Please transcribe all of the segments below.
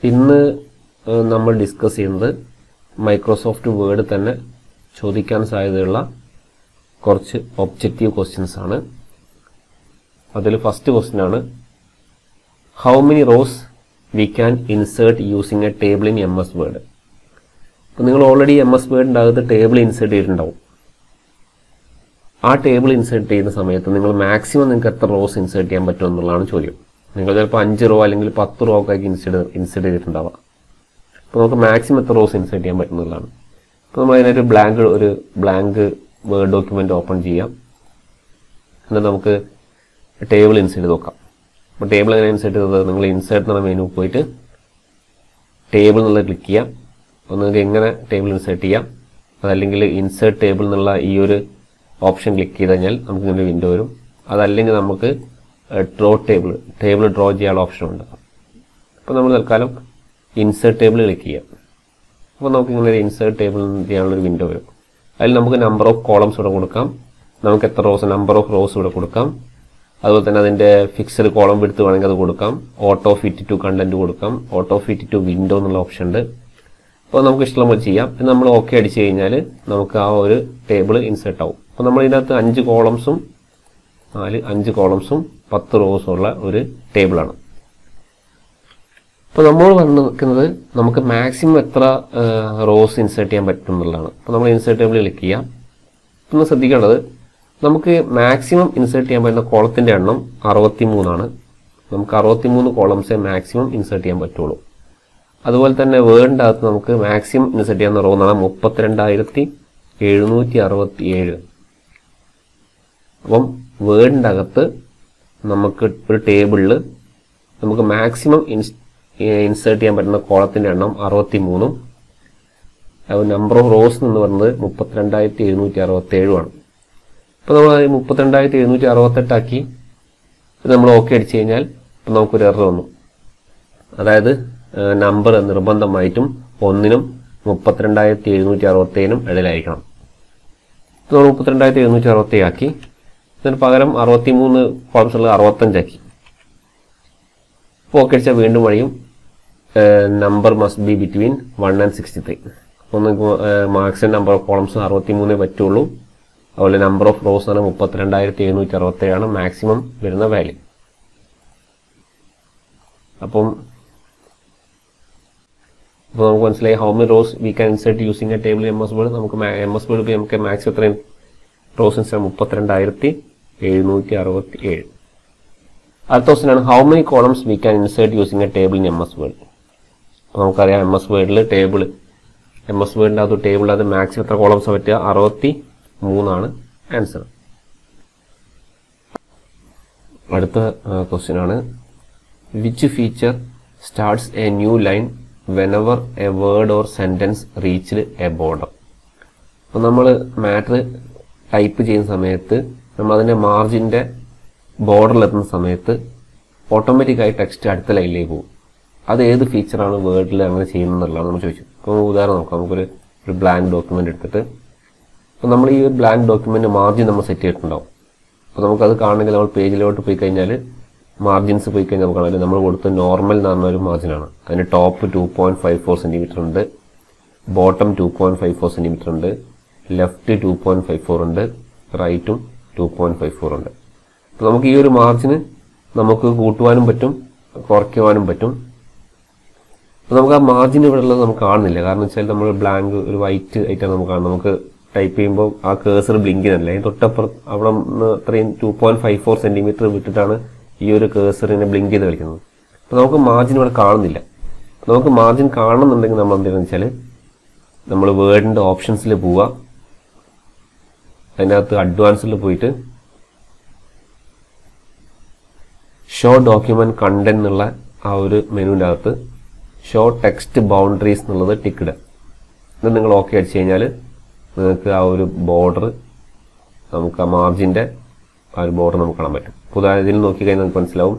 ഇന്ന് നമ്മൾ ഡിസ്കസ് ചെയ്യുന്നത് മൈക്രോസോഫ്റ്റ് വേർഡ് തന്നെ ചോദിക്കാൻ സാധ്യതയുള്ള കുറച്ച് ഒബ്ജക്റ്റീവ് ക്വസ്റ്റ്യൻസ് ആണ്. അതിൽ ഫസ്റ്റ് ക്വസ്റ്റ്യൻ ആണ്, how many rose we can insert using A table in M S word. അപ്പോൾ നിങ്ങൾ ഓൾറെഡി എം എസ് വേർഡിൻ്റെ അകത്ത് ടേബിൾ ഇൻസേർട്ട് ചെയ്തിട്ടുണ്ടാവും. ആ ടേബിൾ ഇൻസേർട്ട് ചെയ്യുന്ന സമയത്ത് നിങ്ങൾ മാക്സിമം നിങ്ങൾക്ക് എത്ര റോസ് ഇൻസേർട്ട് ചെയ്യാൻ പറ്റും എന്നുള്ളതാണ് ചോദ്യം. നിങ്ങൾ ചിലപ്പോൾ 5 റോ അല്ലെങ്കിൽ 10 റോ ഒക്കെ ഇൻസേർട്ട് ചെയ്തിട്ടുണ്ടാവാം. അപ്പോൾ നമുക്ക് മാക്സിമം എത്ര റോസ് ഇൻസേർട്ട് ചെയ്യാൻ പറ്റുന്നതാണ്. അപ്പോൾ നമ്മൾ അതിനൊരു ബ്ലാങ്ക് വേർഡ് ഡോക്യുമെന്റ് ഓപ്പൺ ചെയ്യാം. എന്നിട്ട് നമുക്ക് ടേബിൾ ഇൻസേർട്ട് ചെയ്ത് നോക്കാം. അപ്പോൾ ടേബിൾ എങ്ങനെ ഇൻസേർട്ട് ചെയ്തത്, നിങ്ങൾ ഇൻസേർട്ട് എന്നുള്ള മെനു പോയിട്ട് ടേബിൾ എന്നുള്ളത് ക്ലിക്ക് ചെയ്യാം. അപ്പോൾ നിങ്ങൾക്ക് എങ്ങനെ ടേബിൾ ഇൻസേർട്ട് ചെയ്യാം, അതല്ലെങ്കിൽ ഇൻസേർട്ട് ടേബിൾ എന്നുള്ള ഈ ഒരു ഓപ്ഷൻ ക്ലിക്ക് ചെയ്ത് കഴിഞ്ഞാൽ നമുക്ക് ഇങ്ങനെ വിൻഡോ വരും. അതല്ലെങ്കിൽ നമുക്ക് ടേബിൾ ഡ്രോ ചെയ്യാനുള്ള ഓപ്ഷൻ ഉണ്ട്. അപ്പോൾ നമ്മൾ തൽക്കാലം ഇൻസേർട്ട് ടേബിൾ ക്ലിക്ക് ചെയ്യാം. അപ്പോൾ നമുക്ക് ഇങ്ങനെ ഇൻസേർട്ട് ടേബിൾ ചെയ്യാനുള്ളൊരു വിൻഡോ വരും. അതിൽ നമുക്ക് നമ്പർ ഓഫ് കോളംസ് ഇവിടെ കൊടുക്കാം, നമുക്ക് എത്ര നമ്പർ ഓഫ് റോസ് ഇവിടെ കൊടുക്കാം. അതുപോലെ തന്നെ അതിൻ്റെ ഫിക്സഡ് കോളം വിഡ്ത്ത് വേണമെങ്കിൽ അത് കൊടുക്കാം. ഓട്ടോ ഫിറ്റ് ടു കണ്ടന്റ് കൊടുക്കാം, ഓട്ടോ ഫിറ്റ് ടു വിൻഡോ എന്നുള്ള ഓപ്ഷൻ ഉണ്ട്. അപ്പോൾ നമുക്ക് ഇഷ്ടമുള്ള ചെയ്യാം. നമ്മൾ ഓക്കെ അടിച്ചു കഴിഞ്ഞാൽ നമുക്ക് ആ ഒരു ടേബിൾ ഇൻസേർട്ട് ആവും. അപ്പോൾ നമ്മൾ ഇതിനകത്ത് 5 കോളംസും 10 റോസും ഉള്ള ഒരു ടേബിളാണ്. അപ്പോൾ നമ്മൾ പറഞ്ഞു നിൽക്കുന്നത് നമുക്ക് മാക്സിമം എത്ര റോസ് ഇൻസേർട്ട് ചെയ്യാൻ പറ്റും എന്നുള്ളതാണ്. അപ്പോൾ നമ്മൾ ഇൻസേർട്ട് ടേബിൾ ക്ലിക്ക് ചെയ്യാം. പിന്നെ ശ്രദ്ധിക്കേണ്ടത്, നമുക്ക് മാക്സിമം ഇൻസേർട്ട് ചെയ്യാൻ പറ്റുന്ന കോളത്തിൻ്റെ എണ്ണം 63 ആണ്. നമുക്ക് 63 കോളംസേ മാക്സിമം ഇൻസേർട്ട് ചെയ്യാൻ പറ്റുള്ളൂ. അതുപോലെ തന്നെ വേർഡിൻ്റെ അകത്ത് നമുക്ക് മാക്സിമം ഇൻസേർട്ട് ചെയ്യാവുന്ന റോ എന്നാണ് 32,767. അപ്പം വേർഡിൻ്റെ അകത്ത് നമുക്ക് ഒരു ടേബിളിൽ നമുക്ക് മാക്സിമം ഇൻസേർട്ട് ചെയ്യാൻ പറ്റുന്ന കോളത്തിൻ്റെ എണ്ണം 63ഉം നമ്പർ ഓഫ് റോസ് എന്ന് പറയുന്നത് 32,767 ആണ്. അപ്പോൾ നമ്മൾ 32,768 ആക്കി നമ്മൾ ഓക്കെ അടിച്ചു കഴിഞ്ഞാൽ ഇപ്പം നമുക്കൊരു എറർ വന്നു. അതായത് നമ്പർ നിർബന്ധമായിട്ടും 1നും 32,767നും ഇടയിലായിരിക്കണം. ഇപ്പോൾ നമ്മൾ 32,767 ആക്കി. ഇതിന് പകരം 63 കോളംസ് ഉള്ളത് 65 ആക്കി. ഇപ്പോൾ ഓക്കെ അടിച്ചാൽ വീണ്ടും വഴിയും number must be between 1 and 63. അപ്പോൾ നിങ്ങൾക്ക് മാക്സിമം നമ്പർ ഓഫ് കോളംസ് 63 പറ്റുള്ളൂ. അതുപോലെ നമ്പർ ഓഫ് റോസ് ആണ് 32,767 ആണ് മാക്സിമം വരുന്ന വാല്യൂ. അപ്പോൾ നമുക്ക് മനസ്സിലായി how many rose we can insert using A table M S word. നമുക്ക് എം എസ് വേർഡ് നമുക്ക് മാക്സിമം എത്രയും റോസ് ഇൻസേർട്ട് 32,767. അടുത്ത ക്വസ്റ്റ്യൻ ആണ്, how many columns we can insert using A table in M S word. അപ്പോൾ നമുക്കറിയാം M S വേർഡിൻ്റെ അകത്ത് ടേബിളിൽ അത് മാക്സിമം എത്ര കോളംസ് പറ്റുക, 63 ആണ് ആൻസർ. അടുത്ത ക്വസ്റ്റ്യൻ ആണ്, which feature starts A new line whenever a word or sentence reached a border. അപ്പോൾ നമ്മൾ മാറ്റർ ടൈപ്പ് ചെയ്യുന്ന സമയത്ത് നമ്മൾ അതിൻ്റെ മാർജിൻ്റെ ബോർഡറിലെത്തുന്ന സമയത്ത് ഓട്ടോമാറ്റിക്കായി ടെക്സ്റ്റ് അടുത്ത ലൈനിലേക്ക് പോകും. അത് ഏത് ഫീച്ചറാണ് വേർഡിൽ അങ്ങനെ ചെയ്യുന്നതെന്നുള്ളതാണ് നമ്മൾ ചോദിച്ചു. അപ്പോൾ ഉദാഹരണം നോക്കാം. നമുക്കൊരു ബ്ലാങ്ക് ഡോക്യുമെൻ്റ് എടുത്തിട്ട് അപ്പോൾ നമ്മൾ ഈ ഒരു ബ്ലാങ്ക് ഡോക്യുമെൻ്റ് മാർജിൻ നമ്മൾ സെറ്റ് ചെയ്തിട്ടുണ്ടാവും. അപ്പോൾ നമുക്കത് കാണണമെങ്കിൽ നമ്മൾ പേജിലോട്ട് പോയി കഴിഞ്ഞാൽ മാർജിൻസ് പോയി കഴിഞ്ഞാൽ നമുക്ക് കാണാം നമ്മൾ കൊടുത്ത നോർമൽ എന്ന് പറഞ്ഞ ഒരു മാർജിനാണ്. അതിന് ടോപ്പ് 2.54 സെൻറ്റിമീറ്റർ ഉണ്ട്, ബോട്ടം 2.54 സെൻറ്റിമീറ്റർ ഉണ്ട്, ലെഫ്റ്റ് 2.54 ഉണ്ട്, റൈറ്റും 2.54 ഉണ്ട്. അപ്പോൾ നമുക്ക് ഈ ഒരു മാർജിന് നമുക്ക് കൂട്ടുവാനും പറ്റും കുറയ്ക്കുവാനും പറ്റും. അപ്പോൾ നമുക്ക് ആ മാർജിൻ ഇവിടെ ഉള്ളത് നമുക്ക് കാണുന്നില്ല. കാരണം വെച്ചാൽ നമ്മൾ ബ്ലാങ്ക് ഒരു വൈറ്റ് ആയിട്ടാണ് നമുക്ക് കാണുന്നത്. നമുക്ക് ടൈപ്പ് ചെയ്യുമ്പോൾ ആ കേസർ ബ്ലിങ്ക് ചെയ്യുന്നില്ല. അതിന് തൊട്ടപ്പുറത്ത് അവിടെ നിന്ന് അത്രയും 2.54 സെൻറ്റിമീറ്റർ വിട്ടിട്ടാണ് ഈ ഒരു കേസറിനെ ബ്ലിങ്ക് ചെയ്ത് കളിക്കുന്നത്. അപ്പോൾ നമുക്ക് മാർജിൻ ഇവിടെ കാണുന്നില്ല. നമുക്ക് മാർജിൻ കാണണമെന്നുണ്ടെങ്കിൽ നമ്മൾ എന്തെന്ന് വെച്ചാൽ നമ്മൾ വേർഡിൻ്റെ ഓപ്ഷൻസിൽ പോവുക. അതിനകത്ത് അഡ്വാൻസിൽ പോയിട്ട് ഷോ ഡോക്യുമെന്റ് കണ്ടന്റ് എന്നുള്ള ആ ഒരു മെനുവിൻ്റെ അകത്ത് ഷോ ടെക്സ്റ്റ് ബൗണ്ടറീസ് എന്നുള്ളത് ടിക്കിടുക. എന്നിട്ട് നിങ്ങൾ ഓക്കെ അടിച്ചു കഴിഞ്ഞാൽ നിങ്ങൾക്ക് ആ ഒരു ബോർഡർ നമുക്ക് ആ മാർജിൻ്റെ ആ ഒരു ബോർഡർ നമുക്ക് കാണാൻ പറ്റും. ഉദാഹരണം ഇതിൽ നോക്കിക്കഴിഞ്ഞാൽ നമുക്ക് മനസ്സിലാവും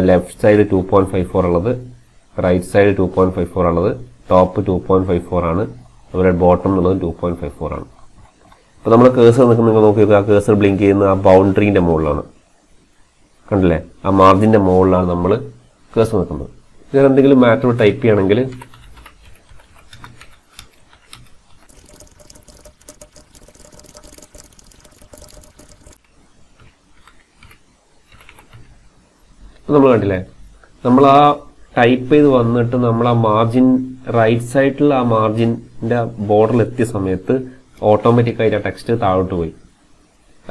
ലെഫ്റ്റ് സൈഡ് 2.54 ഉള്ളത്, റൈറ്റ് സൈഡ് 2.54 ഉള്ളത്, ടോപ്പ് 2.54 ആണ്, അതുപോലെ ബോട്ടം എന്നുള്ളത് 2.54 ആണ്. അപ്പോൾ നമ്മൾ കേസർ നിൽക്കുന്ന നിങ്ങൾ നോക്കി ആ കേസർ ബ്ലിങ്ക് ചെയ്യുന്ന ആ ബൗണ്ടറീൻ്റെ മുകളിലാണ്. കണ്ടില്ലേ, ആ മാർജിൻ്റെ മുകളിലാണ് നമ്മൾ കേസർ നിൽക്കുന്നത്. ഞാൻ എന്തെങ്കിലും മാറ്റർ ടൈപ്പ് ചെയ്യണമെങ്കിൽ നമ്മൾ കണ്ടില്ലേ, നമ്മൾ ആ ടൈപ്പ് ചെയ്ത് വന്നിട്ട് നമ്മൾ ആ മാർജിൻ റൈറ്റ് സൈഡിലുള്ള ആ മാർജിൻ്റെ ബോർഡറിൽ എത്തിയ സമയത്ത് ഓട്ടോമാറ്റിക്കായിട്ട് ആ ടെക്സ്റ്റ് താഴോട്ട് പോയി.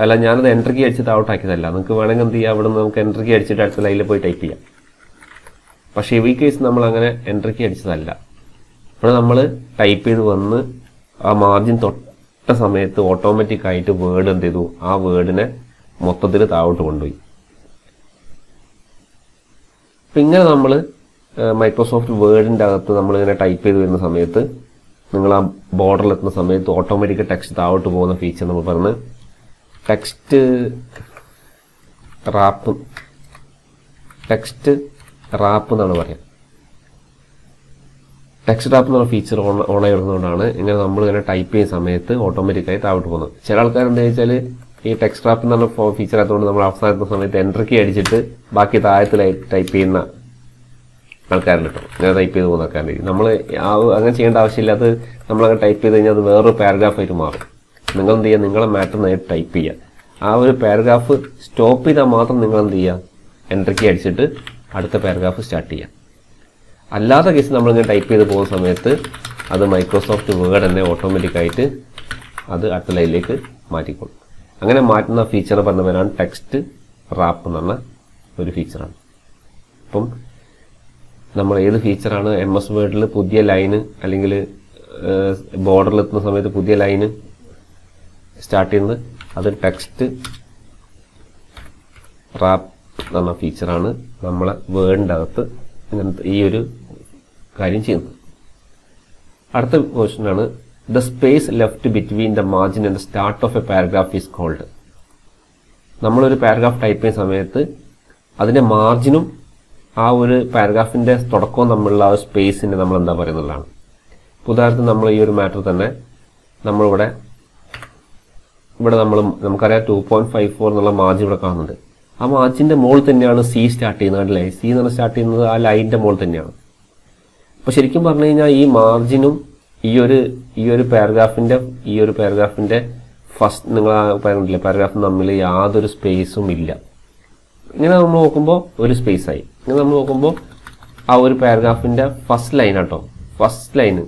അല്ല, ഞാനത് എൻ്റർ കീ അടിച്ച് താഴോട്ടാക്കിയതല്ല. നിങ്ങൾക്ക് വേണമെങ്കിൽ എന്ത് ചെയ്യാം, അവിടെ നിന്ന് നമുക്ക് എൻ്റർ കീ അടിച്ചിട്ട് അടുത്ത ലൈനിൽ പോയി ടൈപ്പ് ചെയ്യാം. പക്ഷേ ഈ കേസ് നമ്മൾ അങ്ങനെ എൻ്റർ കീ അടിച്ചതല്ല. ഇവിടെ നമ്മൾ ടൈപ്പ് ചെയ്ത് വന്ന് ആ മാർജിൻ തൊട്ട സമയത്ത് ഓട്ടോമാറ്റിക്കായിട്ട് വേർഡ് എന്ത് ചെയ്തു, ആ വേർഡിനെ മൊത്തത്തിൽ താഴോട്ട് കൊണ്ടുപോയി. അപ്പം ഇങ്ങനെ നമ്മൾ മൈക്രോസോഫ്റ്റ് വേർഡിൻ്റെ അകത്ത് നമ്മളിങ്ങനെ ടൈപ്പ് ചെയ്ത് വരുന്ന സമയത്ത് നിങ്ങൾ ആ ബോർഡറിലെത്തുന്ന സമയത്ത് ഓട്ടോമാറ്റിക് ടെക്സ്റ്റ് താഴോട്ട് പോകുന്ന ഫീച്ചർ നമ്മൾ പറഞ്ഞ് ടെക്സ്റ്റ് റാപ്പ് എന്നാണ് പറയുക. ടെക്സ്റ്റ് റാപ്പ് എന്നുള്ള ഫീച്ചർ ഓൺ ആയിരുന്നതുകൊണ്ടാണ് ഇങ്ങനെ നമ്മളിങ്ങനെ ടൈപ്പ് ചെയ്യുന്ന സമയത്ത് ഓട്ടോമാറ്റിക്കായി താഴോട്ട് പോകുന്നത്. ചില ആൾക്കാരെന്താ വെച്ചാൽ ഈ ടെക്സ്റ്റ് റാപ്പ് എന്നുള്ള ഫീച്ചർ ആയതുകൊണ്ട് നമ്മൾ അവസാനത്തെ സമയത്ത് എൻ്റർ കീ അടിച്ചിട്ട് ബാക്കി താഴത്തിൽ ടൈപ്പ് ചെയ്യുന്ന ആൾക്കാരുണ്ട് കേട്ടോ. ഇങ്ങനെ ടൈപ്പ് ചെയ്ത് പോകുന്ന ആൾക്കാരുണ്ട്. നമ്മൾ അങ്ങനെ ചെയ്യേണ്ട ആവശ്യമില്ല. അത് നമ്മളങ്ങനെ ടൈപ്പ് ചെയ്ത് കഴിഞ്ഞാൽ അത് വേറൊരു പാരഗ്രാഫായിട്ട് മാറും. നിങ്ങൾ എന്ത് ചെയ്യുക, നിങ്ങളെ മാറ്റർ നേരിട്ട് ടൈപ്പ് ചെയ്യുക. ആ ഒരു പാരഗ്രാഫ് സ്റ്റോപ്പ് ചെയ്താൽ മാത്രം നിങ്ങൾ എന്ത് ചെയ്യുക, എൻ്റർ കീ അടിച്ചിട്ട് അടുത്ത പാരഗ്രാഫ് സ്റ്റാർട്ട് ചെയ്യുക. അല്ലാത്ത കേസ് നമ്മളിങ്ങനെ ടൈപ്പ് ചെയ്ത് പോകുന്ന സമയത്ത് അത് മൈക്രോസോഫ്റ്റ് വേർഡ് തന്നെ ഓട്ടോമാറ്റിക്കായിട്ട് അത് അടുത്ത ലൈനിലേക്ക് മാറ്റിക്കോളും. അങ്ങനെ മാറ്റുന്ന ഫീച്ചർ പറഞ്ഞ പേരാണ് ടെക്സ്റ്റ് റാപ്പ് എന്ന് പറഞ്ഞ ഒരു ഫീച്ചറാണ്. അപ്പം നമ്മൾ ഏത് ഫീച്ചറാണ് MS വേർഡിൽ പുതിയ ലൈന് അല്ലെങ്കിൽ ബോർഡറിലെത്തുന്ന സമയത്ത് പുതിയ ലൈന് സ്റ്റാർട്ട് ചെയ്യുന്നത്, അത് ടെക്സ്റ്റ് റാപ്പ് എന്ന് പറഞ്ഞ ഫീച്ചറാണ് നമ്മളെ വേർഡിൻ്റെ അകത്ത് ഇങ്ങനത്തെ ഈ ഒരു കാര്യം ചെയ്യുന്നത്. അടുത്ത ക്വസ്റ്റ്യനാണ് the space left between the margin and the start of a paragraph is called. നമ്മളൊരു പാരഗ്രാഫ് ടൈപ്പ് ചെയ്യുന്ന സമയത്ത് അതിൻ്റെ മാർജിനും ആ ഒരു പാരഗ്രാഫിൻ്റെ തുടക്കവും തമ്മിലുള്ള ആ സ്പേസിനെ നമ്മൾ എന്താ പറയുന്നതാണ്. ഉദാഹരണത്തിന് നമ്മൾ ഈ ഒരു മാറ്റർ തന്നെ നമ്മളിവിടെ നമുക്കറിയാം 2.54 എന്നുള്ള മാർജിൻ ഇവിടെ കാണുന്നുണ്ട്. ആ മാർജിൻ്റെ മുകളിൽ തന്നെയാണ് സി സ്റ്റാർട്ട് ചെയ്യുന്നത്. അല്ലേ, സി എന്ന് പറഞ്ഞാൽ സ്റ്റാർട്ട് ചെയ്യുന്നത് ആ ലൈനിൻ്റെ മുകളിൽ തന്നെയാണ്. അപ്പോൾ ശരിക്കും പറഞ്ഞു കഴിഞ്ഞാൽ ഈ മാർജിനും ഈ ഒരു പാരഗ്രാഫിൻ്റെ ഫസ്റ്റ് നിങ്ങൾ പറയുന്നില്ല പാരഗ്രാഫിന് തമ്മിൽ യാതൊരു സ്പേസും ഇല്ല. ഇങ്ങനെ നമ്മൾ നോക്കുമ്പോൾ ഒരു സ്പേസായി. ഇങ്ങനെ നമ്മൾ നോക്കുമ്പോൾ ആ ഒരു പാരഗ്രാഫിൻ്റെ ഫസ്റ്റ് ലൈൻ ആട്ടോ, ഫസ്റ്റ് ലൈന്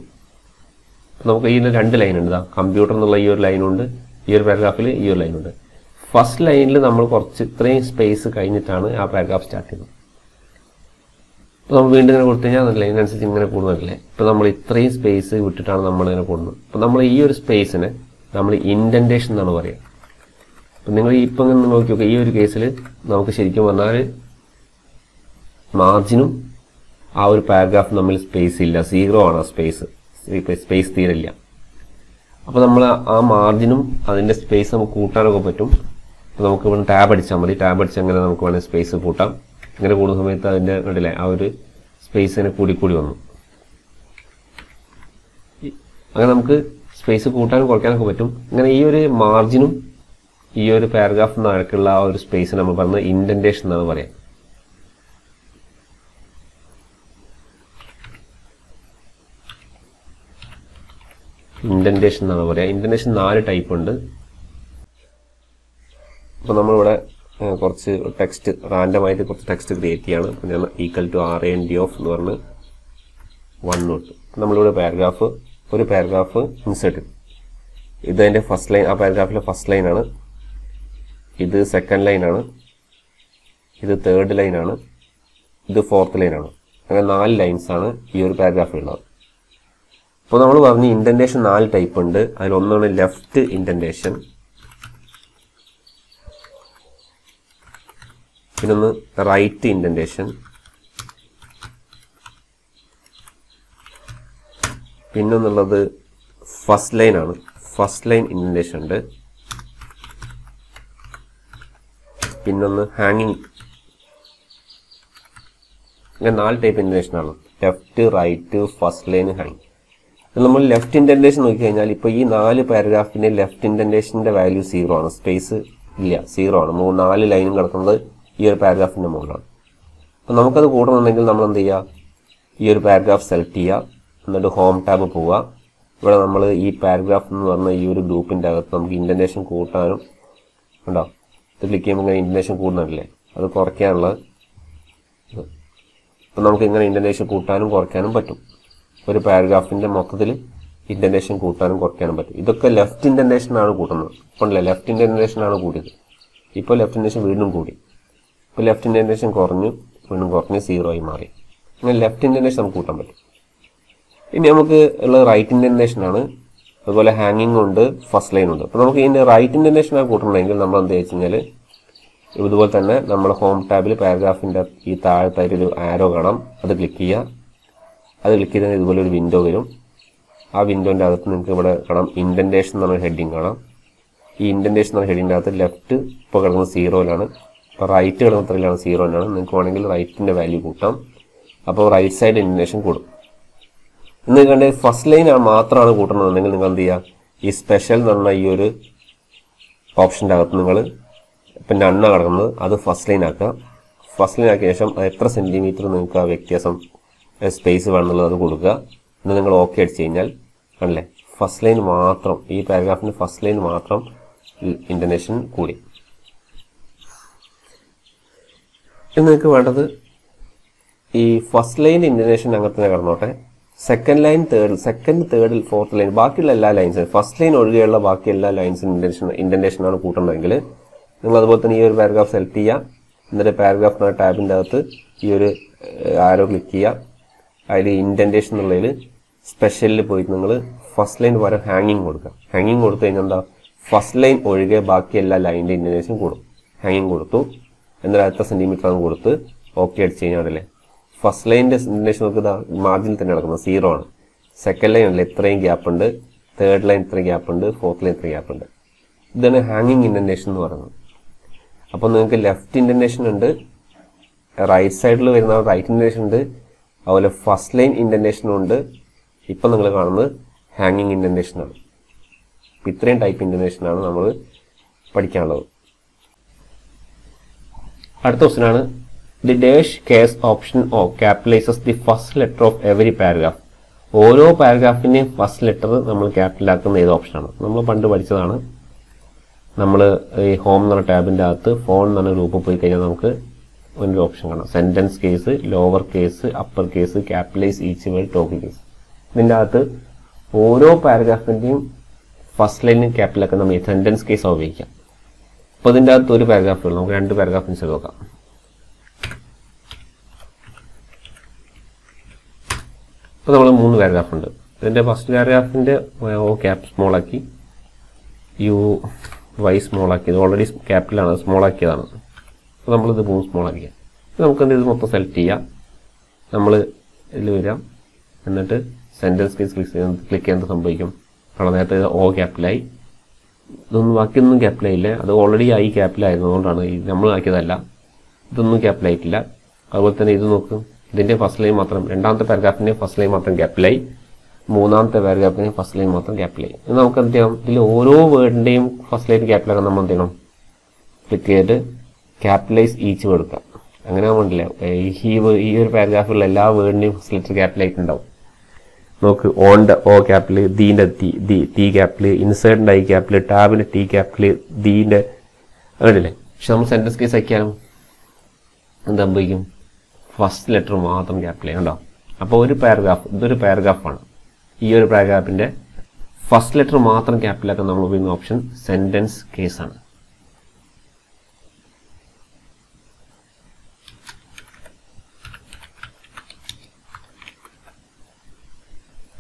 നമുക്ക് ഈ 2 ലൈനുണ്ട്. കമ്പ്യൂട്ടർ എന്നുള്ള ഈ ഒരു ലൈനുണ്ട്, ഈ ഒരു പാരഗ്രാഫിൽ ഈ ഒരു ലൈനുണ്ട്. ഫസ്റ്റ് ലൈനിൽ നമ്മൾ കുറച്ച് ഇത്രയും സ്പേസ് കഴിഞ്ഞിട്ടാണ് ആ പാരഗ്രാഫ് സ്റ്റാർട്ട് ചെയ്യുന്നത്. ഇപ്പോൾ നമ്മൾ വീണ്ടും ഇങ്ങനെ കൊടുത്തു കഴിഞ്ഞാൽ ലൈനനുസരിച്ച് ഇങ്ങനെ കൂടുന്നതല്ലേ. ഇപ്പോൾ നമ്മൾ ഇത്രയും സ്പേസ് വിട്ടിട്ടാണ് നമ്മളിങ്ങനെ കൂടുന്നത്. അപ്പോൾ നമ്മൾ ഈ ഒരു സ്പേസിനെ നമ്മൾ ഇൻഡൻറ്റേഷൻ എന്നാണ് പറയുക. അപ്പം നിങ്ങൾ ഇപ്പം നോക്കി നോക്കുക, ഈ ഒരു കേസിൽ നമുക്ക് ശരിക്കും പറഞ്ഞാൽ മാർജിനും ആ ഒരു പാരഗ്രാഫ് തമ്മിൽ സ്പേസ് ഇല്ല, 0 ആണ് ആ സ്പേസ് തീരില്ല. അപ്പോൾ നമ്മൾ ആ മാർജിനും അതിൻ്റെ സ്പേസ് നമുക്ക് കൂട്ടാനൊക്കെ പറ്റും. അപ്പോൾ നമുക്ക് ഇവിടെ ടാബ് അടിച്ചാൽ മതി. ടാബ് അടിച്ച് അങ്ങനെ നമുക്ക് വേണമെങ്കിൽ സ്പേസ് കൂട്ടാം. ഇങ്ങനെ കൂടുന്ന സമയത്ത് അതിൻ്റെ കണ്ടില്ലേ ആ ഒരു സ്പേസ് ഇങ്ങനെ കൂടി വന്നു. അങ്ങനെ നമുക്ക് സ്പേസ് കൂട്ടാനും കുറയ്ക്കാനൊക്കെ പറ്റും. ഇങ്ങനെ ഈ ഒരു മാർജിനും ഈ ഒരു പാരഗ്രാഫ് നടക്കുള്ള ആ ഒരു സ്പേസ് നമ്മൾ പറഞ്ഞത് ഇൻഡൻറ്റേഷൻ എന്നാണ് പറയാം. ഇൻഡൻറ്റേഷൻ എന്നാണ് പറയുക. ഇൻഡൻറ്റേഷൻ 4 ടൈപ്പ് ഉണ്ട്. അപ്പോൾ നമ്മളിവിടെ കുറച്ച് ടെക്സ്റ്റ് റാൻഡമായിട്ട് കുറച്ച് ടെക്സ്റ്റ് ക്രിയേറ്റ് ചെയ്യാണ്. അപ്പോൾ ഞാൻ =RAND എന്ന് പറഞ്ഞ് 1 നോട്ട് നമ്മളിവിടെ ഒരു പാരഗ്രാഫ് ഇൻസേർട്ട് ചെയ്തു. ഇത് അതിൻ്റെ ഫസ്റ്റ് ലൈൻ, ആ പാരഗ്രാഫിലെ ഫസ്റ്റ് ലൈനാണ്. ഇത് സെക്കൻഡ് ലൈനാണ്. ഇത് തേർഡ് ലൈനാണ്. ഇത് ഫോർത്ത് ലൈനാണ്. അങ്ങനെ 4 ലൈൻസാണ് ഈ ഒരു പാരഗ്രാഫിലുള്ളത്. അപ്പോൾ നമ്മൾ പറഞ്ഞു ഇൻഡൻറ്റേഷൻ 4 ടൈപ്പ് ഉണ്ട്. അതിലൊന്നാണ് ലെഫ്റ്റ് ഇൻഡൻറ്റേഷൻ, പിന്നൊന്ന് റൈറ്റ് ഇൻഡൻറ്റേഷൻ, പിന്നൊന്നുള്ളത് ഫസ്റ്റ് ലൈനാണ്. ഫസ്റ്റ് ലൈൻ ഇൻഡൻറ്റേഷൻ ഉണ്ട്. പിന്നൊന്ന് ഹാങ്ങിങ്. ഇങ്ങനെ 4 ടൈപ്പ് ഇൻഡൻറ്റേഷനാണ്. ലെഫ്റ്റ്, റൈറ്റ്, ഫസ്റ്റ് ലൈൻ, ഹാങ്ങിങ്. നമ്മൾ ലെഫ്റ്റ് ഇൻഡൻറ്റേഷൻ നോക്കി കഴിഞ്ഞാൽ ഇപ്പോൾ ഈ 4 പാരഗ്രാഫിന്റെ ലെഫ്റ്റ് ഇൻഡൻറ്റേഷന്റെ വാല്യൂ 0 ആണ്. സ്പേസ് ഇല്ല, 0 ആണ്. 4 ലൈനും കിടക്കുന്നത് ഈ ഒരു പാരഗ്രാഫിന്റെ മുകളിലാണ്. അപ്പോൾ നമുക്കത് കൂടണമെന്നുണ്ടെങ്കിൽ നമ്മൾ എന്ത് ചെയ്യുക, ഈ ഒരു പാരഗ്രാഫ് സെലക്ട് ചെയ്യുക. എന്നിട്ട് ഹോം ടാബ് പോവുക. ഇവിടെ നമ്മൾ ഈ പാരഗ്രാഫ് എന്ന് പറഞ്ഞ ഈ ഒരു ഗ്രൂപ്പിൻ്റെ അകത്ത് നമുക്ക് ഇൻഡന്റേഷൻ കൂട്ടാനും ഉണ്ടോ. ഇത് ക്ലിക്ക് ചെയ്യുമ്പോൾ ഇങ്ങനെ ഇൻഡന്റേഷൻ കൂടുന്നുണ്ടല്ലേ, അത് കുറയ്ക്കാനുള്ള. അപ്പം നമുക്ക് ഇങ്ങനെ ഇൻഡന്റേഷൻ കൂട്ടാനും കുറയ്ക്കാനും പറ്റും. ഒരു പാരഗ്രാഫിൻ്റെ മൊത്തത്തിൽ ഇൻഡന്റേഷൻ കൂട്ടാനും കുറയ്ക്കാനും പറ്റും. ഇതൊക്കെ ലെഫ്റ്റ് ഇൻഡന്റേഷനാണ് കൂട്ടുന്നത്. ഇപ്പോഴല്ലേ ലെഫ്റ്റ് ഇൻഡന്റേഷനാണ് കൂടിയത്. ഇപ്പോൾ ലെഫ്റ്റ് ഇൻഡന്റേഷൻ വീണ്ടും കൂടി. ഇപ്പോൾ ലെഫ്റ്റ് ഇൻഡന്റേഷൻ കുറഞ്ഞു, വീണ്ടും കുറഞ്ഞ് 0 ആയി മാറി. അങ്ങനെ ലെഫ്റ്റ് ഇൻഡന്റേഷൻ നമുക്ക് കൂട്ടാൻ പറ്റും. ഇനി നമുക്ക് ഉള്ളത് റൈറ്റ് ഇൻഡന്റേഷൻ ആണ്. അതുപോലെ ഹാങ്ങിങ് ഉണ്ട്, ഫസ്റ്റ് ലൈൻ ഉണ്ട്. അപ്പോൾ നമുക്ക് ഇതിൻ്റെ റൈറ്റ് ഇൻഡന്റേഷനാണ് കൂട്ടണമെങ്കിൽ നമ്മൾ എന്താ വെച്ച് കഴിഞ്ഞാൽ ഇതുപോലെ തന്നെ നമ്മൾ ഹോം ടാബിൽ പാരഗ്രാഫിൻ്റെ ഈ താഴത്തായിട്ട് ഒരു ആരോ കാണാം, അത് ക്ലിക്ക് ചെയ്യുക. അത് ക്ലിക്ക് ചെയ്താൽ ഇതുപോലെ ഒരു വിൻഡോ വരും. ആ വിൻഡോൻ്റെ അകത്ത് നിങ്ങൾക്ക് ഇവിടെ കാണാം ഇൻഡന്റേഷൻ എന്ന് പറഞ്ഞ ഹെഡിങ് കാണാം. ഈ ഇൻഡന്റേഷൻ എന്ന ഹെഡിങ്ങിൻ്റെ അകത്ത് ലെഫ്റ്റ് ഇപ്പോൾ കിടക്കുന്നത് 0-ലാണ്, ഇപ്പോൾ റൈറ്റ് കിടക്കുന്ന 3-ലാണ്, 0-നാണ്. നിങ്ങൾക്ക് വേണമെങ്കിൽ റൈറ്റിൻ്റെ വാല്യൂ കൂട്ടാം. അപ്പോൾ റൈറ്റ് സൈഡ് ഇൻഡന്റേഷൻ കൂടും. ഇന്ന് കണ്ട് ഫസ്റ്റ് ലൈൻ മാത്രമാണ് കൂട്ടണമെന്നുണ്ടെങ്കിൽ നിങ്ങൾ എന്ത് ചെയ്യുക, ഈ സ്പെഷ്യൽ എന്ന് പറഞ്ഞ ഈ ഒരു ഓപ്ഷൻ്റെ അകത്ത് നിങ്ങൾ ഇപ്പം നണ്ണ കിടക്കുന്നത് അത് ഫസ്റ്റ് ലൈൻ ആക്കുക. ഫസ്റ്റ് ലൈൻ ആക്കിയ ശേഷം എത്ര സെൻറ്റിമീറ്റർ നിങ്ങൾക്ക് ആ വ്യത്യാസം സ്പേസ് വേണമെന്നുള്ളത് അത് കൊടുക്കുക. എന്നിട്ട് നിങ്ങൾ ഓക്കെ അടിച്ചു കഴിഞ്ഞാൽ ആണല്ലേ ഫസ്റ്റ് ലൈൻ മാത്രം, ഈ പാരഗ്രാഫിൻ്റെ ഫസ്റ്റ് ലൈൻ മാത്രം ഇൻഡന്റേഷൻ കൂടി. ഇനി നിങ്ങൾക്ക് വേണ്ടത് ഈ ഫസ്റ്റ് ലൈൻ ഇൻഡന്റേഷൻ അങ്ങനെ തന്നെ കിടന്നോട്ടെ. Second line, third, fourth line, ബാക്കിയുള്ള എല്ലാ ലൈൻസും ഫസ്റ്റ് ലൈൻ ഒഴികെയുള്ള ബാക്കി എല്ലാ ലൈൻസും ഇൻഡന്റേഷനാണ് കൂട്ടണമെങ്കിൽ നിങ്ങൾ അതുപോലെ തന്നെ ഈ ഒരു പാരഗ്രാഫ് സെലക്ട് ചെയ്യുക. എന്നിട്ട് പാരഗ്രാഫ് എന്ന ടാബിൻ്റെ അകത്ത് ഈ ഒരു ആരോ ക്ലിക്ക് ചെയ്യുക. അതിൽ ഇൻഡന്റേഷൻ എന്നുള്ളതിൽ സ്പെഷ്യലിൽ പോയിട്ട് നിങ്ങൾ ഫസ്റ്റ് ലൈൻ പകരം ഹാങ്ങിങ് കൊടുക്കുക. ഹാങ്ങിങ് കൊടുത്തു കഴിഞ്ഞാൽ എന്താ, ഫസ്റ്റ് ലൈൻ ഒഴികെ ബാക്കി എല്ലാ ലൈനിൻ്റെ ഇൻഡന്റേഷൻ കൂടും. ഹാങ്ങിങ് കൊടുത്തു, എന്നിട്ട് എത്ര സെൻറ്റിമീറ്റർ ആണ് കൊടുത്ത് ഓക്കെ അടിച്ച് കഴിഞ്ഞാൽ അതല്ലേ ഫസ്റ്റ് ലൈനിൻ്റെ ഇൻഡന്റേഷൻ നമുക്ക് ഇതാ മാർജിനിൽ തന്നെ നടക്കുന്നത് 0 ആണ്. സെക്കൻഡ് ലൈൻ അല്ലേ ഇത്രയും ഗ്യാപ്പ് ഉണ്ട്, തേർഡ് ലൈൻ ഇത്രയും ഗ്യാപ്പ് ഉണ്ട്, ഫോർത്ത് ലൈൻ ഇത്രയും ഗ്യാപ്പ് ഉണ്ട്. ഇതാണ് ഹാങ്ങിങ് ഇൻഡന്റേഷൻ എന്ന് പറയുന്നത്. അപ്പോൾ നിങ്ങൾക്ക് ലെഫ്റ്റ് ഇൻഡന്റേഷൻ ഉണ്ട്, റൈറ്റ് സൈഡിൽ വരുന്ന റൈറ്റ് ഇൻഡന്റേഷൻ ഉണ്ട്, അതുപോലെ ഫസ്റ്റ് ലൈൻ ഇൻഡന്റേഷനും ഉണ്ട്. ഇപ്പം നിങ്ങൾ കാണുന്നത് ഹാങ്ങിങ് ഇൻഡന്റേഷനാണ്. അപ്പം ഇത്രയും ടൈപ്പ് ഇൻഡന്റേഷനാണ് നമ്മൾ പഠിക്കാനുള്ളത്. അടുത്ത ക്വസ്റ്റ്യനാണ് the dash case option capitalises the first letter of every paragraph. ഓരോ പാരഗ്രാഫിന്റെയും ഫസ്റ്റ് ലെറ്റർ നമ്മൾ ക്യാപിറ്റലാക്കുന്ന ഏത് ഓപ്ഷനാണ്? നമ്മൾ പണ്ട് പഠിച്ചതാണ്. നമ്മൾ ഈ ഹോം എന്ന ടാബിൻ്റെ അകത്ത് ഫോൺ എന്ന ഗ്രൂപ്പ് പോയി കഴിഞ്ഞാൽ നമുക്ക് ഒരു ഓപ്ഷൻ കാണാം. Sentence case, lower case, upper case, capitalise each word, talking case. ഇതിൻ്റെ അകത്ത് ഓരോ പാരഗ്രാഫിൻ്റെയും ഫസ്റ്റ് ലൈനിൽ ക്യാപിറ്റലാക്കാൻ നമ്മൾ സെന്റൻസ് കേസ് ഉപയോഗിക്കാം. അപ്പോൾ ഇതിൻ്റെ അകത്ത് ഒരു പാരഗ്രാഫ് ഉള്ളൂ, നമുക്ക് 2 പാരഗ്രാഫിന് ചെയ്ത് നോക്കാം. ഇപ്പോൾ നമ്മൾ 3 പാരഗ്രാഫ് ഉണ്ട്. ഇതിൻ്റെ ഫസ്റ്റ് പാരഗ്രാഫിൻ്റെ ഓ ക്യാപ് സ്മോളാക്കി, യു വൈ സ്മോളാക്കി, ഇത് ഓൾറെഡി ക്യാപിറ്റലാണ്, സ്മോളാക്കിയതാണ്. അപ്പോൾ നമ്മളിത് 3 സ്മോളാക്കിയാൽ നമുക്കെന്ത് ഇത് മൊത്തം സെലക്ട് ചെയ്യാം. നമ്മൾ ഇതിൽ വരാം, എന്നിട്ട് സെൻറ്റൻസ് കേസ് ക്ലിക്ക് ചെയ്യാൻ സംഭവിക്കും. കാരണം നേരത്തെ ഓ ക്യാപിറ്റലായി, ഇതൊന്നും ബാക്കിയൊന്നും ക്യാപിറ്റലായില്ല, അത് ഓൾറെഡി ആയി ക്യാപിറ്റലായിരുന്നതുകൊണ്ടാണ് നമ്മൾ ആക്കിയതല്ല. ഇതൊന്നും ക്യാപിറ്റലായിട്ടില്ല. അതുപോലെ തന്നെ ഇത് നോക്കും, ഇതിൻ്റെ ഫസ്റ്റ് ലൈൻ മാത്രം, രണ്ടാമത്തെ പാരഗ്രാഫിൻ്റെ ഫസ്റ്റ് ലൈൻ മാത്രം ക്യാപിറ്റലായി, മൂന്നാമത്തെ പാരഗ്രാഫിന് ഫസ്റ്റ് ലൈൻ മാത്രം ക്യാപിറ്റലായി. നമുക്ക് എന്ത് ചെയ്യണം, ഇതിൽ ഓരോ വേർഡിൻ്റെയും ഫസ്റ്റ് ലൈൻ ക്യാപിറ്റലാക്കാൻ നമ്മൾ എന്ത് ചെയ്യണം, ക്ലിക്ക് ചെയ്തിട്ട് ക്യാപിറ്റലൈസ് ഈച്ച് കൊടുക്കുക. അങ്ങനെ വേണ്ടില്ല, ഈ ഒരു പാരഗ്രാഫിലുള്ള എല്ലാ വേർഡിൻ്റെയും ഫസ്റ്റ് ലെറ്റർ ക്യാപിറ്റലായിട്ടുണ്ടാവും. നോക്ക്, ഓണിൻ്റെ ഓ ക്യാപിറ്റൽ, ദീൻ്റെ ടി ക്യാപിറ്റൽ, ഇൻസേർട്ടിൻ്റെ ഐ ക്യാപിറ്റൽ, ടാബിൻ്റെ ടി ക്യാപിറ്റൽ, ദീൻ്റെ അങ്ങനെയല്ലേ. പക്ഷെ നമ്മൾ സെൻറ്റൻസ് കേസ് ആക്കിയാലും എന്താ സംഭവിക്കും, ഫസ്റ്റ് ലെറ്റർ മാത്രം ക്യാപിറ്റലായി ഉണ്ടാവും. അപ്പോൾ ഒരു പാരഗ്രാഫ്, ഇതൊരു പാരഗ്രാഫാണ്, ഈ ഒരു പാരഗ്രാഫിൻ്റെ ഫസ്റ്റ് ലെറ്റർ മാത്രം ക്യാപിറ്റലാക്കാൻ നമ്മൾ ഉപയോഗിക്കുന്ന ഓപ്ഷൻ സെൻറ്റൻസ് കേസാണ്.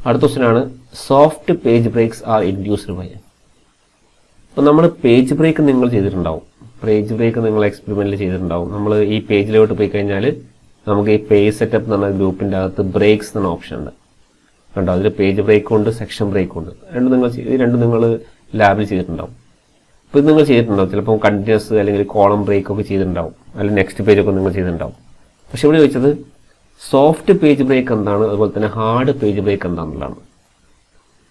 അടുത്ത ക്വസ്റ്റ്യനാണ് soft page breaks are induced by. അപ്പോൾ നമ്മൾ പേജ് ബ്രേക്ക് നിങ്ങൾ ചെയ്തിട്ടുണ്ടാവും, പേജ് ബ്രേക്ക് നിങ്ങൾ എക്സ്പെരിമെൻറ്റിൽ ചെയ്തിട്ടുണ്ടാവും. നമ്മൾ ഈ പേജിലോട്ട് പോയി കഴിഞ്ഞാൽ നമുക്ക് ഈ പേജ് സെറ്റപ്പ് എന്ന് പറഞ്ഞ ഗ്രൂപ്പിൻ്റെ അകത്ത് ബ്രേക്സ് എന്ന ഓപ്ഷൻ ഉണ്ട് കണ്ടോ. അതിൽ പേജ് ബ്രേക്കും ഉണ്ട്, സെക്ഷൻ ബ്രേക്കും ഉണ്ട്. രണ്ടും നിങ്ങൾ ലാബിൽ ചെയ്തിട്ടുണ്ടാവും. അപ്പോൾ ഇത് നിങ്ങൾ ചെയ്തിട്ടുണ്ടാവും, ചിലപ്പോൾ കണ്ടിന്യൂസ് അല്ലെങ്കിൽ കോളം ബ്രേക്ക് ഒക്കെ ചെയ്തിട്ടുണ്ടാവും, അല്ലെങ്കിൽ നെക്സ്റ്റ് പേജൊക്കെ നിങ്ങൾ ചെയ്തിട്ടുണ്ടാവും. പക്ഷെ ഇവിടെ ചോദിച്ചത് സോഫ്റ്റ് പേജ് ബ്രേക്ക് എന്താണ്, അതുപോലെ തന്നെ ഹാർഡ് പേജ് ബ്രേക്ക് എന്താണെന്നുള്ളതാണ്.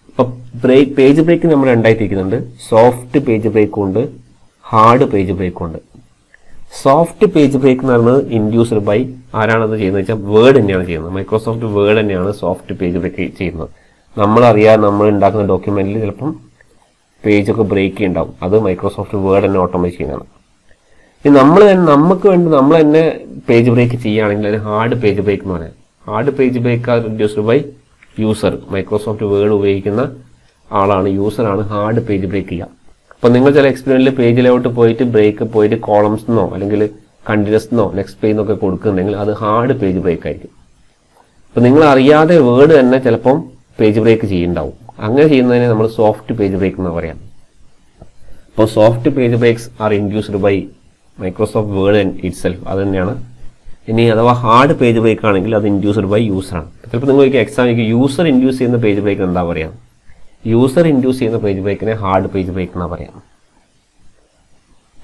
ഇപ്പം പേജ് ബ്രേക്ക് നമ്മൾ രണ്ടായി തിരിക്കുന്നുണ്ട്, സോഫ്റ്റ് പേജ് ബ്രേക്കും ഉണ്ട്, ഹാർഡ് പേജ് ബ്രേക്കും ഉണ്ട്. സോഫ്റ്റ് പേജ് ബ്രേക്ക് എന്ന് പറയുന്നത് ഇൻഡ്യൂസ്ഡ് ബൈ ആരാണത് ചെയ്യുന്നത് വെച്ചാൽ വേർഡ് തന്നെയാണ് ചെയ്യുന്നത്. മൈക്രോസോഫ്റ്റ് വേർഡ് തന്നെയാണ് സോഫ്റ്റ് പേജ് ബ്രേക്ക് ചെയ്യുന്നത്. നമ്മളറിയാതെ നമ്മൾ ഉണ്ടാക്കുന്ന ഡോക്യുമെന്റിൽ ചിലപ്പം പേജൊക്കെ ബ്രേക്ക് ഉണ്ടാവും. അത് മൈക്രോസോഫ്റ്റ് വേർഡ് തന്നെ ഓട്ടോമാറ്റിക് ചെയ്യുന്നതാണ്. നമുക്ക് വേണ്ടി നമ്മൾ തന്നെ പേജ് ബ്രേക്ക് ചെയ്യുകയാണെങ്കിൽ അതിന് ഹാർഡ് പേജ് ബ്രേക്ക് എന്ന് പറയാം. Hard page break are induced by user. Microsoft Word ഉപയോഗിക്കുന്ന ആളാണ്, യൂസറാണ് ഹാർഡ് പേജ് ബ്രേക്ക് ചെയ്യുക. അപ്പോൾ നിങ്ങൾ ചില എക്സ്പീരിയൻസിൽ പേജിലോട്ട് പോയിട്ട് ബ്രേക്ക് പോയിട്ട് കോളംസ് എന്നോ അല്ലെങ്കിൽ കണ്ടിന്യൂസ് എന്നോ നെക്സ്റ്റ് പേജ് എന്നൊക്കെ കൊടുക്കുന്നുണ്ടെങ്കിൽ അത് ഹാർഡ് പേജ് ബ്രേക്ക് ആയിരിക്കും. അപ്പോൾ നിങ്ങൾ അറിയാതെ വേർഡ് തന്നെ ചിലപ്പം പേജ് ബ്രേക്ക് ചെയ്യുന്നുണ്ടാവും. അങ്ങനെ ചെയ്യുന്നതിനെ നമ്മൾ സോഫ്റ്റ് പേജ് ബ്രേക്ക് എന്ന് പറയാം. അപ്പോൾ soft page breaks are induced by Microsoft Word itself. അത് തന്നെയാണ്. ഇനി അഥവാ ഹാർഡ് പേജ് ബ്രേക്ക് ആണെങ്കിൽ അത് ഇൻഡ്യൂസ്ഡ് ബൈ യൂസറാണ്. ചിലപ്പോൾ നിങ്ങൾക്ക് എക്സാമിക്ക് യൂസർ ഇൻഡ്യൂസ് ചെയ്യുന്ന പേജ് ബ്രേക്ക് എന്താ പറയാം? യൂസർ ഇൻഡ്യൂസ് ചെയ്യുന്ന പേജ് ബ്രേക്കിനെ ഹാർഡ് പേജ് ബ്രേക്ക് എന്നാ പറയാം.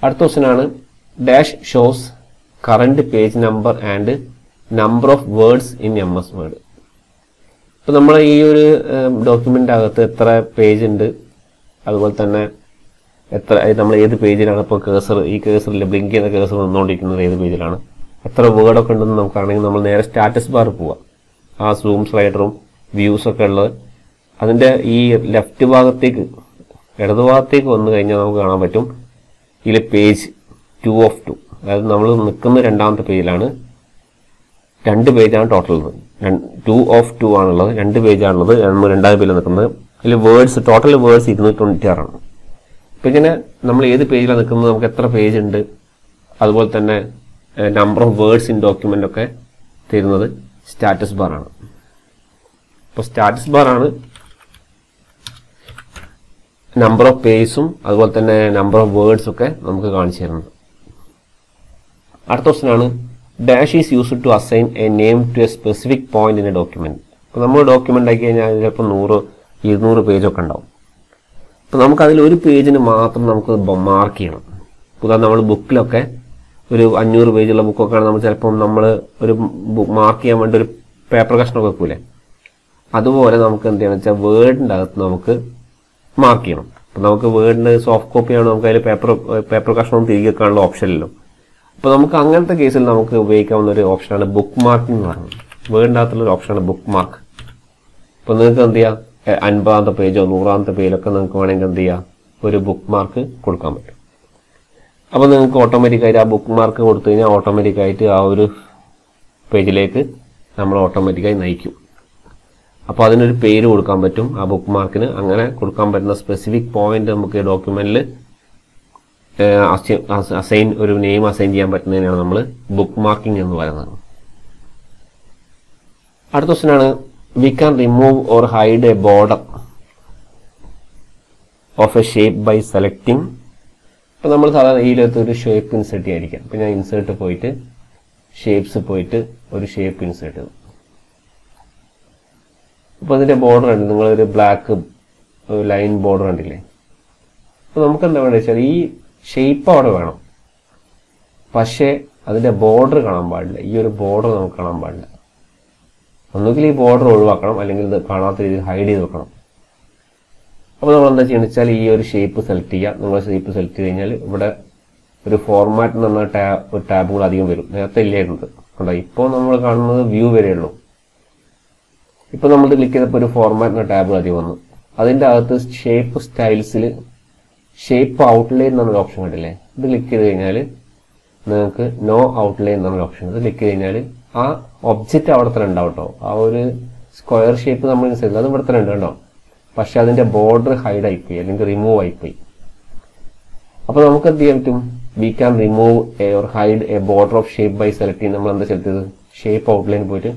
അടുത്ത ക്വസ്റ്റ്യൻ ആണ് dash shows current page number and number of words in MS word. ഇപ്പൊ നമ്മൾ ഈ ഒരു ഡോക്യുമെന്റ് അകത്ത് എത്ര പേജ് ഉണ്ട്, അതുപോലെ തന്നെ എത്ര നമ്മൾ ഏത് പേജിലാണ് ഇപ്പോൾ കേസർ, ഈ കേസറിൽ ബ്ലിങ്ക് ചെയ്യുന്ന കേസർ നിന്നുകൊണ്ടിരിക്കുന്നത് ഏത് പേജിലാണ്, എത്ര വേർഡൊക്കെ ഉണ്ടെന്ന് നമുക്കാണെങ്കിൽ നമ്മൾ നേരെ സ്റ്റാറ്റസ് ബാർ പോവാം. ആ സൂം സ്ലൈഡറും വ്യൂസ് ഒക്കെ ഉള്ളത് അതിന്റെ ഈ ലെഫ്റ്റ് ഭാഗത്തേക്ക് ഇടതുഭാഗത്തേക്ക് വന്നു കഴിഞ്ഞാൽ നമുക്ക് കാണാൻ പറ്റും ഇതിൽ പേജ് 2 of 2. അതായത് നമ്മൾ നിൽക്കുന്ന രണ്ടാമത്തെ പേജിലാണ്. 2 പേജാണ് ടോട്ടൽ. 2 of 2 ആണുള്ളത്, 2 പേജാണുള്ളത്. നമ്മൾ രണ്ടാമത്തെ പേജിൽ നിൽക്കുന്നത്. ഇതിൽ വേർഡ്സ് ടോട്ടൽ വേർഡ്സ് 296 ആണ്. ഇപ്പം ഇങ്ങനെ നമ്മൾ ഏത് പേജിലാണ് നിൽക്കുന്നത്, നമുക്ക് എത്ര പേജ് ഉണ്ട്, അതുപോലെ തന്നെ number of words in document ഒക്കെ തരുന്നത് സ്റ്റാറ്റസ് ബാർ ആണ്. അപ്പോൾ സ്റ്റാറ്റസ് ബാർ ആണ് നമ്പർ ഓഫ് പേജസും അതുപോലെ തന്നെ നമ്പർ ഓഫ് വേർഡ്സ് ഒക്കെ നമുക്ക് കാണിച്ചു തരുന്നത്. അടുത്ത ക്വസ്റ്റ്യൻ ആണ് dash is used to assign a name to a specific point in a document. അപ്പോൾ നമ്മൾ ഡോക്യുമെന്റ് ആക്കി കഴിഞ്ഞാൽ ചിലപ്പോൾ 100-200 പേജൊക്കെ ഉണ്ടാവും. അപ്പോൾ നമുക്ക് അതിൽ ഒരു പേജിന് മാത്രം നമുക്ക് മാർക്ക് ചെയ്യണം. ഉദാഹരണം നമ്മൾ ബുക്കിലൊക്കെ ഒരു 500 പേജുള്ള ബുക്കൊക്കെ ആണ് നമ്മൾ ചിലപ്പം നമ്മൾ ഒരു മാർക്ക് ചെയ്യാൻ വേണ്ടി ഒരു പേപ്പർ കഷ്ണം വെക്കൂലേ, അതുപോലെ നമുക്ക് എന്ത് ചെയ്യണം വെച്ചാൽ വേർഡിൻ്റെ അകത്ത് നമുക്ക് മാർക്ക് ചെയ്യണം. അപ്പം നമുക്ക് വേർഡിൻ്റെ സോഫ്റ്റ് കോപ്പിയാണ്, നമുക്ക് അതിൽ പേപ്പർ കഷ്ണം തിരികെ വെക്കാനുള്ള ഓപ്ഷനില്ലല്ലോ. അപ്പോൾ നമുക്ക് അങ്ങനത്തെ കേസിൽ നമുക്ക് ഉപയോഗിക്കാവുന്ന ഒരു ഓപ്ഷനാണ് ബുക്ക് മാർക്കിംഗ് എന്ന് പറയുന്നത്. വേർഡിൻ്റെ അകത്തുള്ള ഓപ്ഷനാണ് ബുക്ക് മാർക്ക്. അപ്പോൾ നിങ്ങൾക്ക് എന്ത് ചെയ്യാം, 50ാമത്തെ പേജോ 100ാമത്തെ പേജിലൊക്കെ നിങ്ങൾക്ക് വേണമെങ്കിൽ എന്ത് ചെയ്യാം, ഒരു ബുക്ക് മാർക്ക് കൊടുക്കാൻ പറ്റും. അപ്പോൾ നിങ്ങൾക്ക് ഓട്ടോമാറ്റിക്കായിട്ട് ആ ബുക്ക് മാർക്ക് കൊടുത്തു കഴിഞ്ഞാൽ ഓട്ടോമാറ്റിക്കായിട്ട് ആ ഒരു പേജിലേക്ക് നമ്മൾ ഓട്ടോമാറ്റിക്കായി നയിക്കും. അപ്പോൾ അതിനൊരു പേര് കൊടുക്കാൻ പറ്റും ആ ബുക്ക് മാർക്കിന്. അങ്ങനെ കൊടുക്കാൻ പറ്റുന്ന സ്പെസിഫിക് പോയിന്റ് നമുക്ക് ഡോക്യുമെന്റിൽ അസൈൻ ഒരു നെയിം അസൈൻ ചെയ്യാൻ പറ്റുന്നതിനാണ് നമ്മൾ ബുക്ക് മാർക്കിംഗ് എന്ന് പറയുന്നത്. അടുത്ത ക്വസ്റ്റ്യൻ ആണ് we can remove or hide a border of a shape by selecting. ഇപ്പൊ നമ്മൾ സാധാരണ ഇതിലകത്ത് ഒരു ഷേപ്പ് ഇൻസേർട്ട് ചെയ്യാതിരിക്കാം. ഇപ്പൊ ഞാൻ ഇൻസേർട്ട് പോയിട്ട് ഷേപ്സ് പോയിട്ട് ഒരു ഷേപ്പ് ഇൻസേർട്ട് ചെയ്തു. അപ്പൊ അതിന്റെ ബോർഡർ ഉണ്ട്, നിങ്ങളൊരു ബ്ലാക്ക് ലൈൻ ബോർഡർ ഉണ്ടില്ലേ. അപ്പൊ നമുക്ക് എന്താ വേണ്ടത് വെച്ചാൽ ഈ ഷേപ്പ് അവിടെ വേണം, പക്ഷേ അതിന്റെ ബോർഡർ കാണാൻ പാടില്ല. ഈ ഒരു ബോർഡർ നമുക്ക് കാണാൻ പാടില്ല. ഒന്നുകിൽ ഈ ബോർഡർ ഒഴിവാക്കണം, അല്ലെങ്കിൽ ഇത് കാണാത്ത രീതിയിൽ ഹൈഡ് ചെയ്ത് വെക്കണം. അപ്പോൾ നമ്മൾ എന്താ ചെയ്യുന്നത് വെച്ചാൽ ഈ ഒരു ഷേപ്പ് സെലക്ട് ചെയ്യുക. നിങ്ങൾ ഷേപ്പ് സെലക്ട് ചെയ്ത് കഴിഞ്ഞാൽ ഇവിടെ ഒരു ഫോർമാറ്റ് എന്ന് പറഞ്ഞ ഒരു ടാബ് കൂടെ അധികം വരും. നേരത്തെ ഇല്ലായിരുന്നത് കണ്ടോ. ഇപ്പോൾ നമ്മൾ കാണുന്നത് വ്യൂ വരെയുള്ളൂ. ഇപ്പൊ നമ്മൾ ക്ലിക്ക് ചെയ്തപ്പോൾ ഒരു ഫോർമാറ്റ് എന്ന ടാബ് അധികം വന്നു. അതിന്റെ അകത്ത് ഷേപ്പ് സ്റ്റൈൽസിൽ ഷേപ്പ് ഔട്ട്ലൈൻ എന്നൊരു ഓപ്ഷൻ കണ്ടില്ലേ. ഇത് ക്ലിക്ക് ചെയ്ത് കഴിഞ്ഞാൽ നിങ്ങൾക്ക് നോ ഔട്ട്ലൈൻ എന്നൊരു ഓപ്ഷൻ. ഇത് ക്ലിക്ക് ചെയ്ത് കഴിഞ്ഞാൽ ആ ഒബ്ജക്റ്റ് അവിടെ തന്നെ ഉണ്ടാവും കേട്ടോ. ആ ഒരു സ്ക്വയർ ഷേപ്പ് നമ്മൾ ചെയ്തത് അത് ഇവിടെ തന്നെ ഉണ്ട് കേട്ടോ. പക്ഷെ അതിന്റെ ബോർഡർ ഹൈഡ് ആയിപ്പോയി അല്ലെങ്കിൽ റിമൂവ് ആയിപ്പോയി. അപ്പൊ നമുക്ക് എന്ത് ചെയ്യാൻ പറ്റും, we can remove or hide a border of shape by select ചെയ്ത് നമ്മൾ എന്താ സെലക്ട് ചെയ്തത്, ഷേപ്പ് ഔട്ട്ലൈൻ പോയിട്ട്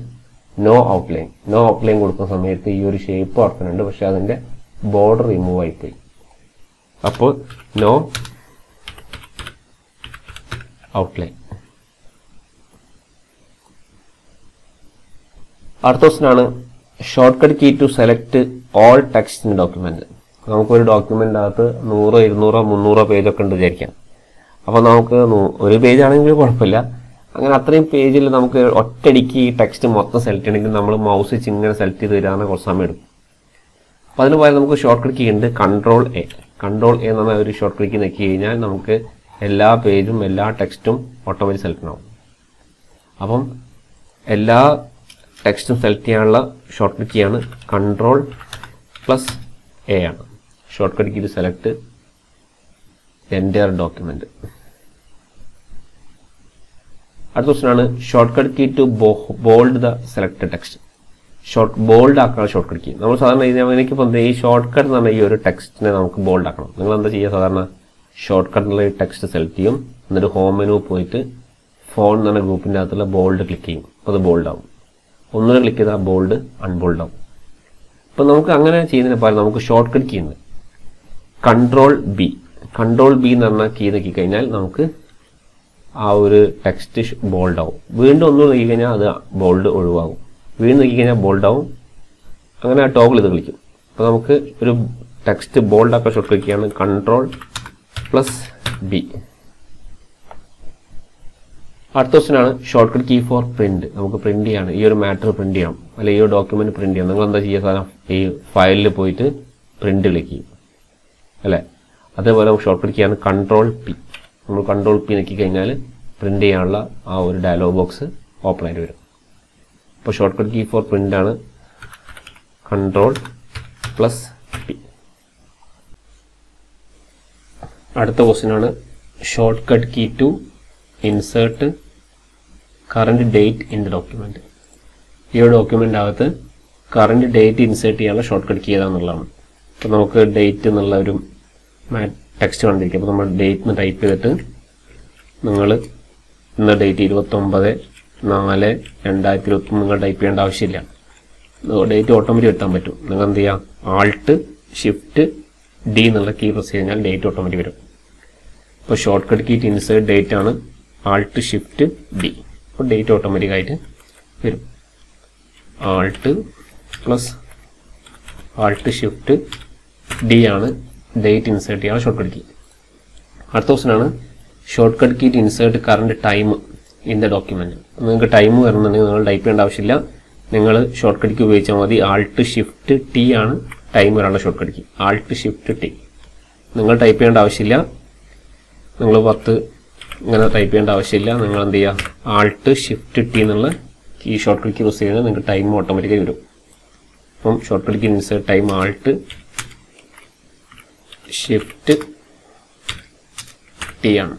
നോ ഔട്ട്ലൈൻ. നോ ഔട്ട്ലൈൻ കൊടുക്കുന്ന സമയത്ത് ഈ ഒരു ഷേപ്പ് ഓർക്കുന്നുണ്ട്, പക്ഷെ അതിന്റെ ബോർഡർ റിമൂവ് ആയിപ്പോയി. അപ്പോൾ നോ ഔട്ട്ലൈൻ. അടുത്ത ക്വസ്റ്റ്യൻ ആണ് shortcut key to select all text in document. നമുക്കൊരു ഡോക്യുമെന്റ് അകത്ത് 100, 200, 300 പേജൊക്കെ ഉണ്ട് വിചാരിക്കാം. അപ്പോൾ നമുക്ക് ഒരു പേജ് ആണെങ്കിൽ കുഴപ്പമില്ല. അങ്ങനെ അത്രയും പേജിൽ നമുക്ക് ഒറ്റയടിക്ക് ഈ ടെക്സ്റ്റ് മൊത്തം സെലക്ട് ചെയ്യണമെങ്കിൽ നമ്മൾ മൗസ് വെച്ച് ഇങ്ങനെ സെലക്ട് ചെയ്ത് തരാൻ കുറച്ച് സമയം എടുക്കും. അപ്പോൾ അതിന് പകരം നമുക്ക് ഷോർട്ട് കട്ട് കീ ഉണ്ട്, കൺട്രോൾ എ എന്ന് പറഞ്ഞ ഒരു ഷോർട്ട് കട്ട് കീ നോക്കി കഴിഞ്ഞാൽ നമുക്ക് എല്ലാ പേജും എല്ലാ ടെക്സ്റ്റും ഓട്ടോമാറ്റിക് സെലക്ട് ആവും. അപ്പം എല്ലാ ടെക്സ്റ്റും സെലക്ട് ചെയ്യാനുള്ള ഷോർട്ട് കട്ട് കീയാണ് Ctrl+A ആണ്. Shortcut key to select entire document. അടുത്ത ക്വസ്റ്റ്യനാണ് shortcut key to bold the selected text. Bold ആക്കാനുള്ള ഷോർട്ട് കട്ട് കീ. നമ്മൾ സാധാരണ എനിക്കിപ്പോൾ ഈ ഷോർട്ട് കട്ട് എന്ന് പറഞ്ഞാൽ ഈ ഒരു ടെക്സ്റ്റിനെ നമുക്ക് ബോൾഡ് ആക്കണം. നിങ്ങൾ എന്താ ചെയ്യുക? സാധാരണ ഷോർട്ട് കട്ടിലുള്ള ഈ ടെക്സ്റ്റ് സെലക്ട് ചെയ്യും, എന്നിട്ട് ഹോം മെനു പോയിട്ട് ഫോൺ എന്ന് പറഞ്ഞ ഗ്രൂപ്പിൻ്റെ അകത്തുള്ള ബോൾഡ് ക്ലിക്ക് ചെയ്യും. അപ്പോൾ അത് ബോൾഡ് ആവും. ഒന്നുകൂടെ ക്ലിക്ക് ചെയ്താൽ ബോൾഡ് അൺബോൾഡ് ആവും. അപ്പോൾ നമുക്ക് അങ്ങനെ ചെയ്യുന്നതിന് പകരം നമുക്ക് ഷോർട്ട് കട്ട് കീ ഉണ്ട്. Ctrl+B എന്ന് പറഞ്ഞ കീ നോക്കി കഴിഞ്ഞാൽ നമുക്ക് ആ ഒരു ടെക്സ്റ്റ് ബോൾഡ് ആവും. വീണ്ടും ഒന്ന് നോക്കി കഴിഞ്ഞാൽ അത് ബോൾഡ് ഒഴിവാകും. വീണ്ടും നോക്കി കഴിഞ്ഞാൽ ബോൾഡ് ആവും. അങ്ങനെ ആ ടോഗിൾ ഇത് കളിക്കും. അപ്പോൾ നമുക്ക് ഒരു ടെക്സ്റ്റ് ബോൾഡ് ആക്കാൻ ഷോർട്ട് കട്ട് കീയാണ് Ctrl+B. അടുത്ത ക്വസ്റ്റ്യനാണ് shortcut key for print. നമുക്ക് പ്രിന്റ് ചെയ്യാണ്, ഈ ഒരു മാറ്റർ പ്രിന്റ് ചെയ്യണം, അല്ലെങ്കിൽ ഈ ഒരു ഡോക്യുമെന്റ് പ്രിന്റ് ചെയ്യണം. നിങ്ങൾ എന്താ ചെയ്യുക? സാധനം ഈ ഫയലിൽ പോയിട്ട് പ്രിന്റ് ക്ലിക്ക് ചെയ്യും അല്ലേ? അതേപോലെ നമുക്ക് ഷോർട്ട് കട്ട് കീയാണ് Ctrl+P. നമ്മൾ Ctrl+P നോക്കി കഴിഞ്ഞാൽ പ്രിന്റ് ചെയ്യാനുള്ള ആ ഒരു ഡയലോഗ് ബോക്സ് ഓപ്പൺ ആയിട്ട് വരും. അപ്പോൾ shortcut key for print ആണ് Ctrl+P. അടുത്ത ക്വസ്റ്റ്യനാണ് shortcut key to insert current date in the document. ഈ ഒരു ഡോക്യുമെന്റ് അകത്ത് കറന്റ് ഡേറ്റ് ഇൻസേർട്ട് ചെയ്യാനുള്ള ഷോർട്ട് കട്ട് കീ ഏതാണെന്നുള്ളതാണ്. അപ്പോൾ നമുക്ക് ഡേറ്റ് എന്നുള്ള ഒരു ടെക്സ്റ്റ് കണ്ടിരിക്കും. അപ്പോൾ നമ്മൾ ഡേറ്റ് എന്ന് ടൈപ്പ് ചെയ്തിട്ട് നിങ്ങൾ ഇന്ന ഡേറ്റ് 29/4/2023 നിങ്ങൾ ടൈപ്പ് ചെയ്യേണ്ട ആവശ്യമില്ല. ഡേറ്റ് ഓട്ടോമാറ്റിക് എത്താൻ പറ്റും. നിങ്ങൾ എന്ത് ചെയ്യുക? Alt+Shift+D എന്നുള്ള കീ പ്രസ് കഴിഞ്ഞാൽ ഡേറ്റ് ഓട്ടോമാറ്റിക് വരും. ഇപ്പോൾ shortcut key to insert date ആണ് Alt+Shift+D. അപ്പോൾ ഡേറ്റ് ഓട്ടോമാറ്റിക് ആയിട്ട് വരും. Alt+Shift+D ആണ് ഡേറ്റ് ഇൻസേർട്ട് ചെയ്യാൻ ഷോർട്ട് കട്ട് കീ. അടുത്ത ക്വസ്റ്റ്യനാണ് shortcut key to insert current time in the document. നിങ്ങൾക്ക് ടൈം വരുന്നുണ്ടെങ്കിൽ നിങ്ങൾ ടൈപ്പ് ചെയ്യേണ്ട ആവശ്യമില്ല. നിങ്ങൾ ഷോർട്ട് കട്ട് കീ ഉപയോഗിച്ചാൽ മതി. Alt+Shift+T ആണ് ടൈം വരാനുള്ള ഷോർട്ട് കട്ട് കീ. Alt+Shift+T നിങ്ങൾ ടൈപ്പ് ചെയ്യേണ്ട ആവശ്യമില്ല. നിങ്ങൾ 10 ഇങ്ങനെ ടൈപ്പ് ചെയ്യേണ്ട ആവശ്യമില്ല. നിങ്ങൾ എന്ത് ചെയ്യുക? Alt+Shift+T എന്നുള്ള ഈ ഷോർട്ട് കട്ട് കീ പ്രസ് ചെയ്യുന്നത് നിങ്ങൾക്ക് ടൈം ഓട്ടോമാറ്റിക്കായി വരും. അപ്പം shortcut key insert time Alt+Shift+T ആണ്.